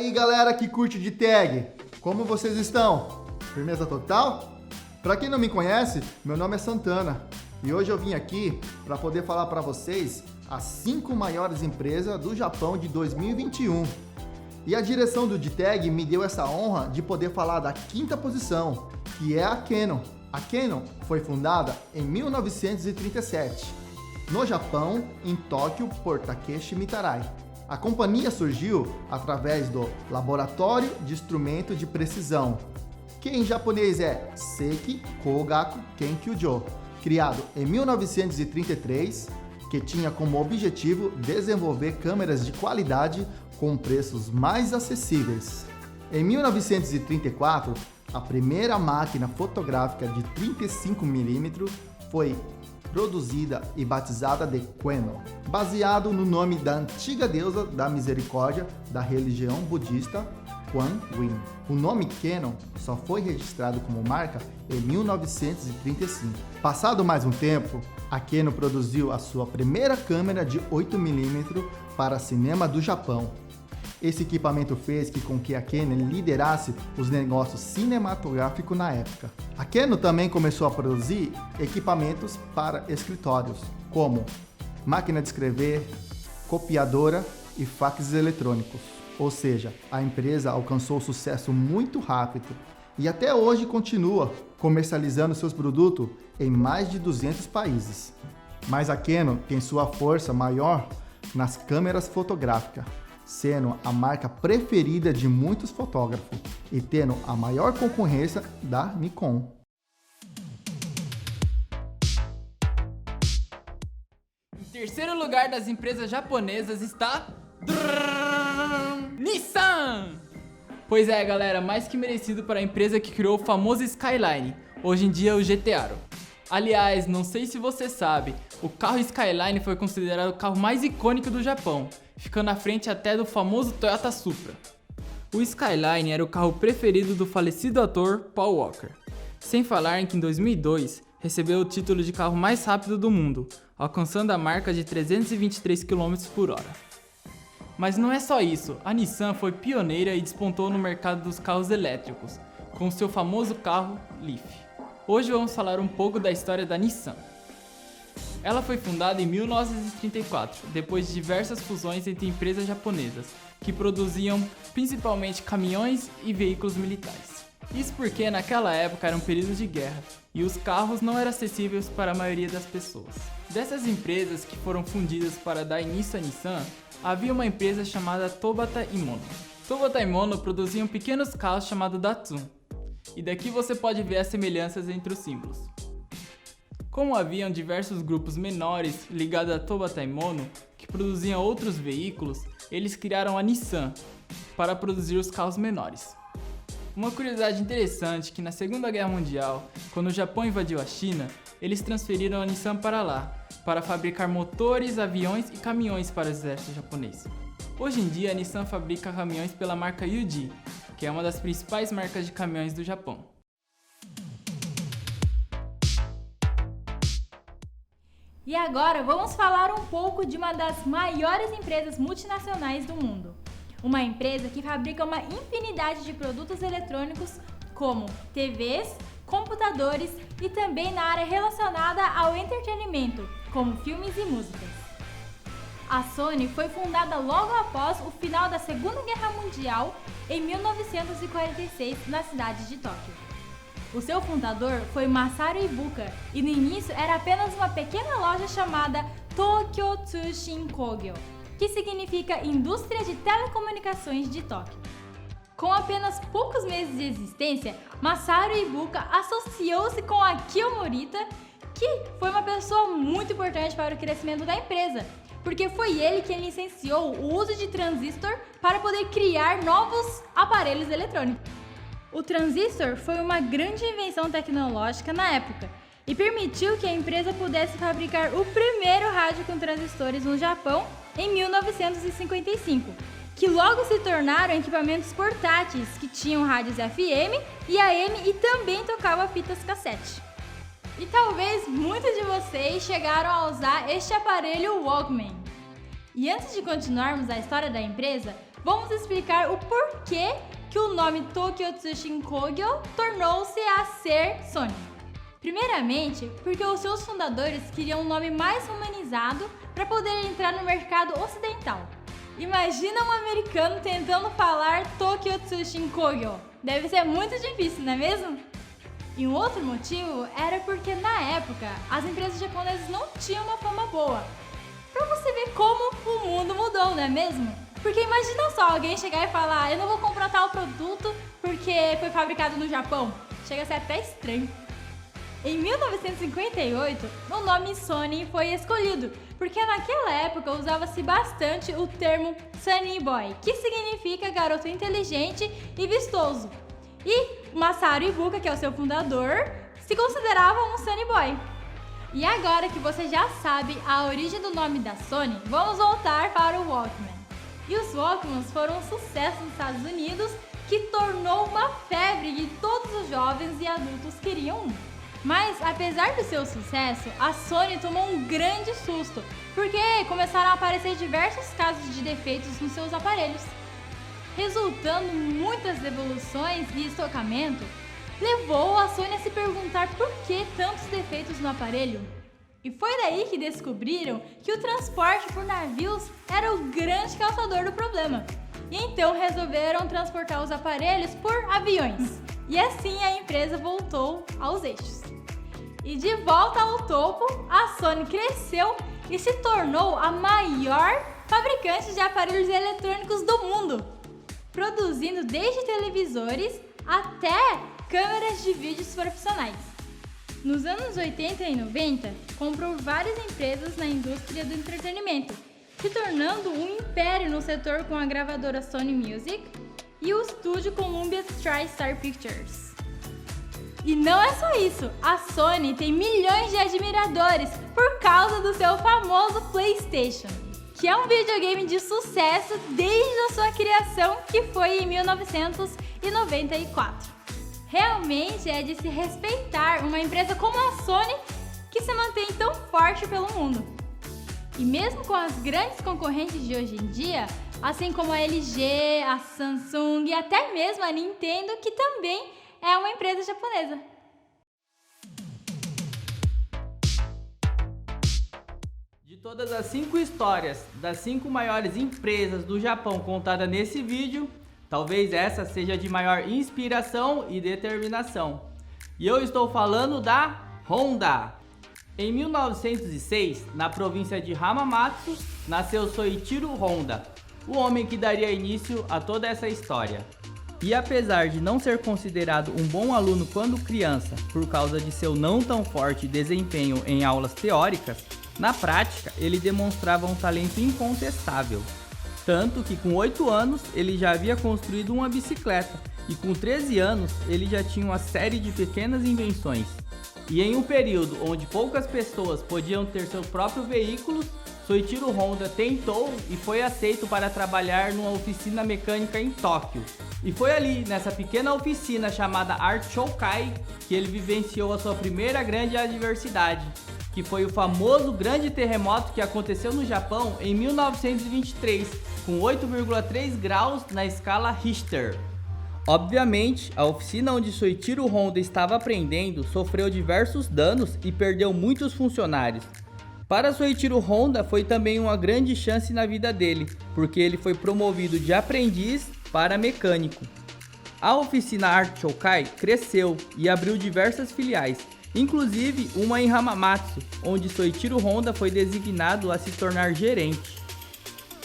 aí, galera que curte de tag, como vocês estão? Firmeza total? Para quem não me conhece, meu nome é Santana e hoje eu vim aqui para poder falar para vocês as 5 maiores empresas do Japão de 2021. E a direção do DTAG me deu essa honra de poder falar da 5ª posição, que é a Canon. A Canon foi fundada em 1937, no Japão, em Tóquio, por Takeshi Mitarai. A companhia surgiu através do Laboratório de Instrumento de Precisão, que em japonês é Seiki Kogaku Kenkyūjō, criado em 1933, que tinha como objetivo desenvolver câmeras de qualidade com preços mais acessíveis. Em 1934, a primeira máquina fotográfica de 35mm foi produzida e batizada de Canon, baseado no nome da antiga deusa da misericórdia da religião budista, Kuan Yin. O nome Canon só foi registrado como marca em 1935. Passado mais um tempo, a Canon produziu a sua primeira câmera de 8mm para cinema do Japão. Esse equipamento fez com que a Canon liderasse os negócios cinematográficos na época. A Canon também começou a produzir equipamentos para escritórios, como máquina de escrever, copiadora e faxes eletrônicos. Ou seja, a empresa alcançou sucesso muito rápido e até hoje continua comercializando seus produtos em mais de 200 países. Mas a Canon tem sua força maior nas câmeras fotográficas, sendo a marca preferida de muitos fotógrafos e tendo a maior concorrência da Nikon. Em terceiro lugar das empresas japonesas está Nissan! Pois é, galera, mais que merecido para a empresa que criou o famoso Skyline, hoje em dia o GT-Aro. Aliás, não sei se você sabe, o carro Skyline foi considerado o carro mais icônico do Japão, ficando à frente até do famoso Toyota Supra. O Skyline era o carro preferido do falecido ator Paul Walker. Sem falar em que em 2002 recebeu o título de carro mais rápido do mundo, alcançando a marca de 323 km por hora. Mas não é só isso, a Nissan foi pioneira e despontou no mercado dos carros elétricos, com seu famoso carro Leaf. Hoje vamos falar um pouco da história da Nissan. Ela foi fundada em 1934, depois de diversas fusões entre empresas japonesas, que produziam principalmente caminhões e veículos militares. Isso porque naquela época era um período de guerra, e os carros não eram acessíveis para a maioria das pessoas. Dessas empresas que foram fundidas para dar início à Nissan, havia uma empresa chamada Tobata Imono. Tobata Imono produziam pequenos carros chamados Datsun, e daqui você pode ver as semelhanças entre os símbolos. Como haviam diversos grupos menores ligados a Tobata Imono que produziam outros veículos, eles criaram a Nissan para produzir os carros menores. Uma curiosidade interessante é que na Segunda Guerra Mundial, quando o Japão invadiu a China, eles transferiram a Nissan para lá, para fabricar motores, aviões e caminhões para o exército japonês. Hoje em dia a Nissan fabrica caminhões pela marca UD, que é uma das principais marcas de caminhões do Japão. E agora vamos falar um pouco de uma das maiores empresas multinacionais do mundo. Uma empresa que fabrica uma infinidade de produtos eletrônicos como TVs, computadores e também na área relacionada ao entretenimento, como filmes e músicas. A Sony foi fundada logo após o final da Segunda Guerra Mundial, em 1946, na cidade de Tóquio. O seu fundador foi Masaru Ibuka e no início era apenas uma pequena loja chamada Tokyo Tsushin Kogyo, que significa Indústria de Telecomunicações de Tóquio. Com apenas poucos meses de existência, Masaru Ibuka associou-se com Akio Morita, que foi uma pessoa muito importante para o crescimento da empresa, porque foi ele quem licenciou o uso de transistor para poder criar novos aparelhos eletrônicos. O transistor foi uma grande invenção tecnológica na época e permitiu que a empresa pudesse fabricar o primeiro rádio com transistores no Japão em 1955, que logo se tornaram equipamentos portáteis que tinham rádios FM e AM e também tocava fitas cassete. E talvez muitos de vocês chegaram a usar este aparelho Walkman. E antes de continuarmos a história da empresa, vamos explicar o porquê que o nome Tokyo Tsushin Kogyo tornou-se a ser Sony. Primeiramente, porque os seus fundadores queriam um nome mais humanizado para poder entrar no mercado ocidental. Imagina um americano tentando falar Tokyo Tsushin Kogyo. Deve ser muito difícil, não é mesmo? E um outro motivo era porque na época as empresas japonesas não tinham uma fama boa. Pra você ver como o mundo mudou, não é mesmo? Porque imagina só alguém chegar e falar: eu não vou comprar tal produto porque foi fabricado no Japão. Chega a ser até estranho. Em 1958, o nome Sony foi escolhido, porque naquela época usava-se bastante o termo Sunny Boy, que significa garoto inteligente e vistoso. E Masaru Ibuka, que é o seu fundador, se considerava um Sunny Boy. E agora que você já sabe a origem do nome da Sony, vamos voltar para o Walkman. E os Walkmans foram um sucesso nos Estados Unidos, que tornou uma febre e todos os jovens e adultos queriam um. Mas, apesar do seu sucesso, a Sony tomou um grande susto, porque começaram a aparecer diversos casos de defeitos nos seus aparelhos. Resultando em muitas devoluções e estocamento, levou a Sony a se perguntar por que tantos defeitos no aparelho. E foi daí que descobriram que o transporte por navios era o grande causador do problema. E então resolveram transportar os aparelhos por aviões. E assim a empresa voltou aos eixos. E de volta ao topo, a Sony cresceu e se tornou a maior fabricante de aparelhos eletrônicos do mundo, produzindo desde televisores até câmeras de vídeos profissionais. Nos anos 80 e 90, comprou várias empresas na indústria do entretenimento, se tornando um império no setor com a gravadora Sony Music e o estúdio Columbia TriStar Pictures. E não é só isso, a Sony tem milhões de admiradores por causa do seu famoso PlayStation, que é um videogame de sucesso desde a sua criação, que foi em 1994. Realmente é de se respeitar uma empresa como a Sony, que se mantém tão forte pelo mundo. E mesmo com as grandes concorrentes de hoje em dia, assim como a LG, a Samsung e até mesmo a Nintendo, que também é uma empresa japonesa. De todas as 5 histórias das 5 maiores empresas do Japão contadas nesse vídeo, talvez essa seja de maior inspiração e determinação. E eu estou falando da Honda. Em 1906, na província de Hamamatsu, nasceu Soichiro Honda, o homem que daria início a toda essa história. E apesar de não ser considerado um bom aluno quando criança, por causa de seu não tão forte desempenho em aulas teóricas, na prática ele demonstrava um talento incontestável. Tanto que com 8 anos ele já havia construído uma bicicleta e com 13 anos ele já tinha uma série de pequenas invenções. E em um período onde poucas pessoas podiam ter seu próprio veículo, Soichiro Honda tentou e foi aceito para trabalhar numa oficina mecânica em Tóquio. E foi ali, nessa pequena oficina chamada Art Shoukai, que ele vivenciou a sua primeira grande adversidade, que foi o famoso grande terremoto que aconteceu no Japão em 1923, com 8,3 graus na escala Richter. Obviamente, a oficina onde Soichiro Honda estava aprendendo sofreu diversos danos e perdeu muitos funcionários. Para Soichiro Honda foi também uma grande chance na vida dele, porque ele foi promovido de aprendiz para mecânico. A oficina Art Shoukai cresceu e abriu diversas filiais, inclusive uma em Hamamatsu, onde Soichiro Honda foi designado a se tornar gerente.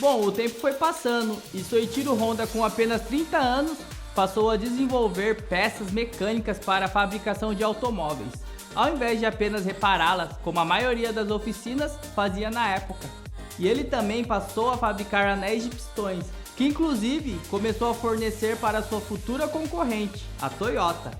Bom, o tempo foi passando e Soichiro Honda, com apenas 30 anos, passou a desenvolver peças mecânicas para a fabricação de automóveis, ao invés de apenas repará-las, como a maioria das oficinas fazia na época. E ele também passou a fabricar anéis de pistões, que inclusive começou a fornecer para sua futura concorrente, a Toyota.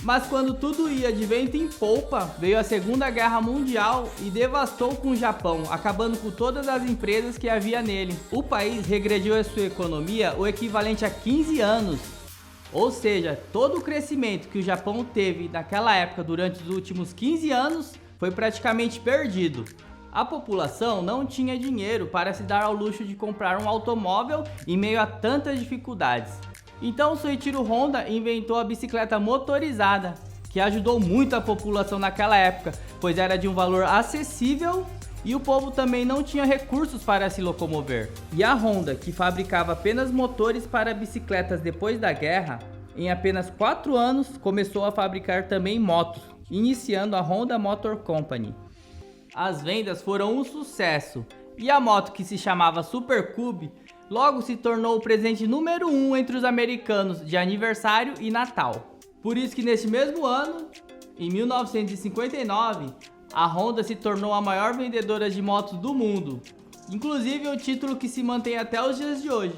Mas quando tudo ia de vento em polpa, veio a Segunda Guerra Mundial e devastou com o Japão, acabando com todas as empresas que havia nele. O país regrediu a sua economia o equivalente a 15 anos. Ou seja, todo o crescimento que o Japão teve naquela época durante os últimos 15 anos foi praticamente perdido. A população não tinha dinheiro para se dar ao luxo de comprar um automóvel em meio a tantas dificuldades. Então Soichiro Honda inventou a bicicleta motorizada, que ajudou muito a população naquela época, pois era de um valor acessível e o povo também não tinha recursos para se locomover. E a Honda, que fabricava apenas motores para bicicletas depois da guerra, em apenas 4 anos começou a fabricar também motos, iniciando a Honda Motor Company. As vendas foram um sucesso e a moto, que se chamava Super Cube, logo se tornou o presente número 1 entre os americanos de aniversário e Natal. Por isso que neste mesmo ano, em 1959, a Honda se tornou a maior vendedora de motos do mundo. Inclusive um título que se mantém até os dias de hoje.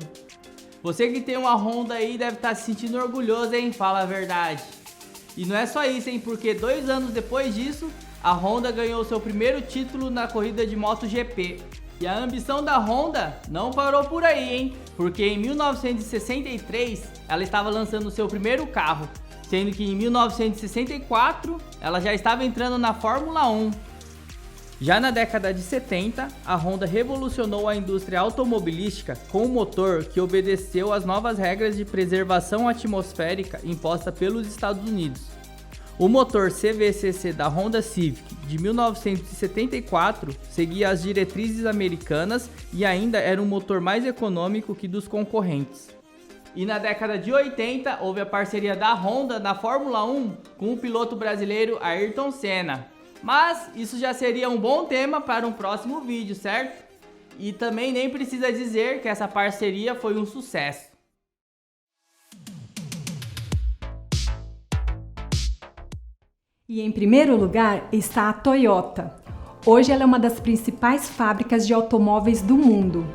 Você que tem uma Honda aí deve estar se sentindo orgulhoso, hein? Fala a verdade. E não é só isso, hein? Porque 2 anos depois disso, a Honda ganhou seu primeiro título na corrida de MotoGP. E a ambição da Honda não parou por aí, hein? Porque em 1963 ela estava lançando seu primeiro carro, sendo que em 1964 ela já estava entrando na Fórmula 1. Já na década de 70, a Honda revolucionou a indústria automobilística com um motor que obedeceu às novas regras de preservação atmosférica imposta pelos Estados Unidos. O motor CVCC da Honda Civic de 1974 seguia as diretrizes americanas e ainda era um motor mais econômico que dos concorrentes. E na década de 80 houve a parceria da Honda na Fórmula 1 com o piloto brasileiro Ayrton Senna. Mas isso já seria um bom tema para um próximo vídeo, certo? E também nem precisa dizer que essa parceria foi um sucesso. E em primeiro lugar está a Toyota. Hoje ela é uma das principais fábricas de automóveis do mundo,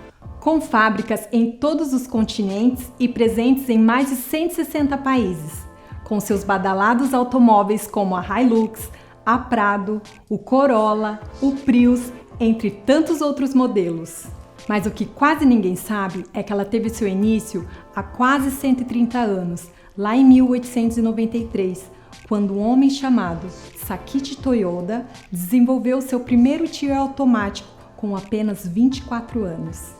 com fábricas em todos os continentes e presentes em mais de 160 países, com seus badalados automóveis como a Hilux, a Prado, o Corolla, o Prius, entre tantos outros modelos. Mas o que quase ninguém sabe é que ela teve seu início há quase 130 anos, lá em 1893, quando um homem chamado Sakichi Toyoda desenvolveu seu primeiro tiro automático com apenas 24 anos.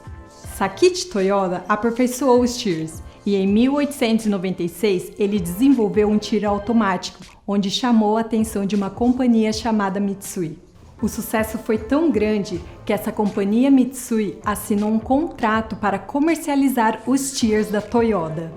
Sakichi Toyoda aperfeiçoou os tiros e em 1896 ele desenvolveu um tiro automático, onde chamou a atenção de uma companhia chamada Mitsui. O sucesso foi tão grande que essa companhia Mitsui assinou um contrato para comercializar os tiros da Toyota.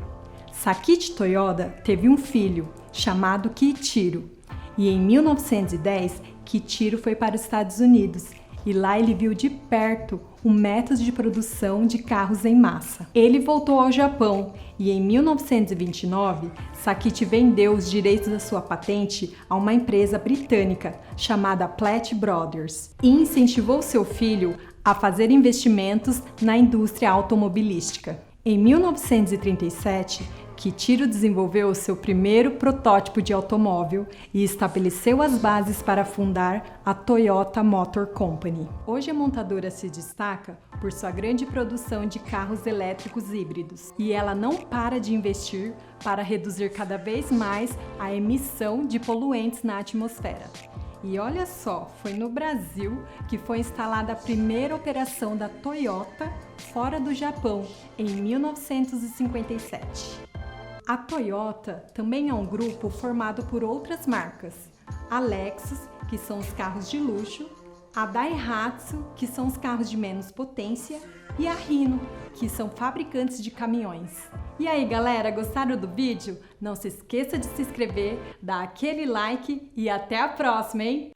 Sakichi Toyoda teve um filho, chamado Kiichiro, e em 1910 Kiichiro foi para os Estados Unidos e lá ele viu de perto o método de produção de carros em massa. Ele voltou ao Japão e em 1929 Sakichi vendeu os direitos da sua patente a uma empresa britânica chamada Platt Brothers e incentivou seu filho a fazer investimentos na indústria automobilística. Em 1937, Kiichiro desenvolveu seu primeiro protótipo de automóvel e estabeleceu as bases para fundar a Toyota Motor Company. Hoje a montadora se destaca por sua grande produção de carros elétricos híbridos e ela não para de investir para reduzir cada vez mais a emissão de poluentes na atmosfera. E olha só, foi no Brasil que foi instalada a primeira operação da Toyota fora do Japão, em 1957. A Toyota também é um grupo formado por outras marcas, a Lexus, que são os carros de luxo, a Daihatsu, que são os carros de menos potência, e a Hino, que são fabricantes de caminhões. E aí galera, gostaram do vídeo? Não se esqueça de se inscrever, dar aquele like e até a próxima, hein?